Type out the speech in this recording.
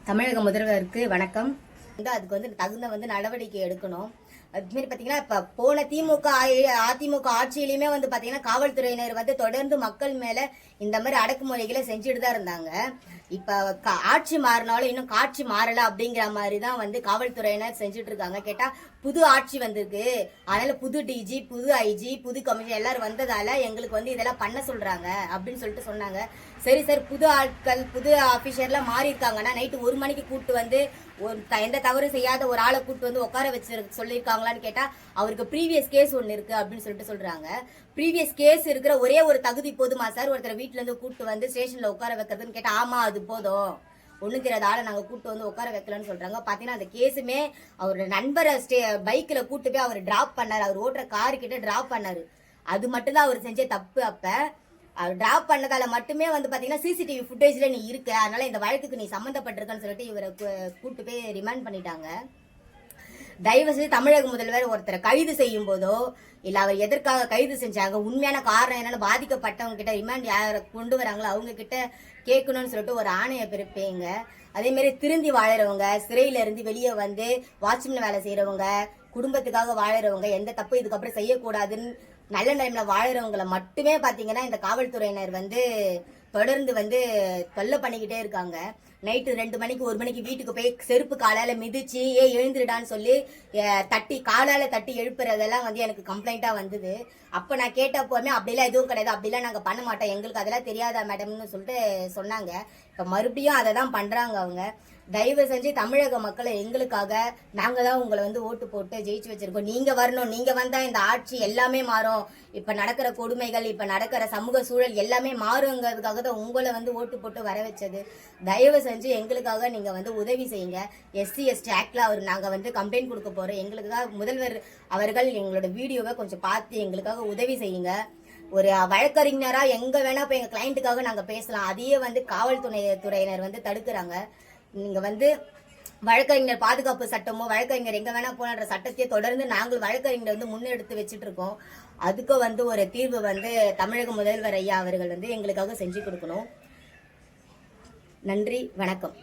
தமிழக முதல்வருக்கு வணக்கம். அதுக்கு தகுந்த நடவடிக்கை எடுக்கணும். அதுமாரி பார்த்தீங்கன்னா இப்போ போன அதிமுக ஆட்சியிலுமே பார்த்தீங்கன்னா காவல்துறையினர் தொடர்ந்து மக்கள் மேலே இந்த மாதிரி அடக்குமுறைகளை செஞ்சுட்டு தான் இருந்தாங்க. இப்போ ஆட்சி மாறினாலும் இன்னும் காட்சி மாறலை அப்படிங்கிற மாதிரி தான் காவல்துறையினர் செஞ்சுட்டு இருக்காங்க. கேட்டால் புது ஆட்சி வந்திருக்கு, அதனால புது டிஜி, புது ஐஜி, புது கமிஷன் எல்லாரும் வந்ததால எங்களுக்கு இதெல்லாம் பண்ண சொல்றாங்க அப்படின்னு சொல்லிட்டு சொன்னாங்க. சரி சார், புது ஆட்கள் புது ஆஃபீஸர்லாம் மாறி இருக்காங்கன்னா நைட்டு 1 மணிக்கு கூப்பிட்டு எந்த தவறு செய்யாத ஒரு ஆளை கூப்பிட்டு உட்கார வச்சு சொல்லியிருக்காங்களான்னு கேட்டா அவருக்கு ப்ரீவியஸ் கேஸ் ஒன்று இருக்கு அப்படின்னு சொல்லிட்டு சொல்றாங்க. ப்ரீவியஸ் கேஸ் இருக்கிற ஒரே ஒரு தகுதி போதுமா சார் ஒருத்தர் வீட்டுல இருந்து கூப்பிட்டு ஸ்டேஷன்ல உட்கார வைக்கிறதுன்னு கேட்டா ஆமா அது போதும், ஒன்றும் தெரியாத ஆளை நாங்கள் கூப்பிட்டு உட்கார வைக்கலன்னு சொல்றாங்க. பார்த்தீங்கன்னா அந்த கேஸுமே அவரோட நண்பரை பைக்கில் கூப்பிட்டு போய் அவர் டிராப் பண்ணாரு, அவர் ஓட்டுற காரு கிட்ட டிராப் பண்ணாரு. அது மட்டும்தான் அவர் செஞ்ச தப்பு. அப்ப அவர் டிராப் பண்ணதால மட்டுமே பார்த்தீங்கன்னா சிசிடிவி ஃபுட்டேஜ்ல நீ இருக்க, அதனால இந்த வழக்குக்கு நீ சம்மந்தப்பட்டிருக்கன்னு சொல்லிட்டு இவரை கூப்பிட்டு போய் ரிமாண்ட் பண்ணிட்டாங்க. தயவு செய்து தமிழக முதல்வர் ஒருத்தரை கைது செய்யும் போதோ இல்ல அவர் எதற்காக கைது செஞ்சாங்க, உண்மையான காரணம் என்னன்னு பாதிக்கப்பட்டவங்க கிட்ட ரிமாண்ட் யாரை கொண்டு வராங்களோ அவங்க கிட்ட கேட்கணும்னு சொல்லிட்டு ஒரு ஆணையை பிறப்பீங்க. அதே மாதிரி திருந்தி வாழறவங்க, சிறையில இருந்து வெளியே வாட்ச்மேன் வேலை செய்யறவங்க, குடும்பத்துக்காக வாழறவங்க, எந்த தப்பு இதுக்கப்புறம் செய்யக்கூடாதுன்னு நல்ல நிலைமையில வாழறவங்களை மட்டுமே பாத்தீங்கன்னா இந்த காவல்துறையினர் தொடர்ந்து தொல்லை பண்ணிக்கிட்டே இருக்காங்க. நைட்டு 2 மணிக்கு 1 மணிக்கு வீட்டுக்கு போய் செருப்பு காலால மிதிச்சு எழுந்துடான்னு சொல்லி காலால தட்டி எழுப்புறதெல்லாம் எனக்கு கம்ப்ளைண்டா வந்தது. அப்ப நான் கேட்டப்போமே அப்படிலாம் எதுவும் கிடையாது, அப்படிலாம் நாங்க பண்ண மாட்டோம், எங்களுக்கு அதெல்லாம் தெரியாதா மேடம்னு சொல்லிட்டு சொன்னாங்க. இப்ப மறுபடியும் அதை தான் பண்றாங்க அவங்க. தயவு செஞ்சு தமிழக மக்களை எங்களுக்காக நாங்க தான் உங்களை ஓட்டு போட்டு ஜெயிச்சு வச்சிருக்கோம். நீங்க வரணும், நீங்க வந்தா இந்த ஆட்சி எல்லாமே மாறும், இப்ப நடக்கிற கொடுமைகள், இப்ப நடக்கிற சமூக சூழல் எல்லாமே மாறுங்கிறதுக்காக தான் உங்களை ஓட்டு போட்டு வர வச்சது. தயவு செஞ்சு எங்களுக்காக நீங்க உதவி செய்யுங்க. SC/ST ஆக்ட்ல நாங்க கம்ப்ளைண்ட் கொடுக்க போறோம். எங்களுக்காக முதல்வர் அவர்கள் எங்களோட வீடியோவை கொஞ்சம் பார்த்து எங்களுக்காக உதவி செய்யுங்க. ஒரு வழக்கறிஞரா எங்க வேணா போய் எங்க கிளைண்ட்டுக்காக நாங்க பேசலாம், அதையே காவல்துறையினர் தடுக்கிறாங்க. நீங்க வழக்கறிஞர் பாதுகாப்பு சட்டமோ வழக்கறிஞர் எங்க வேணா போன்ற சட்டத்தையே தொடர்ந்து நாங்கள் வழக்கறிஞர் முன்னெடுத்து வச்சுட்டு இருக்கோம். அதுக்கு ஒரு தீர்வு தமிழக முதல்வர் ஐயா அவர்கள் எங்களுக்காக செஞ்சு கொடுக்கணும். நன்றி, வணக்கம்.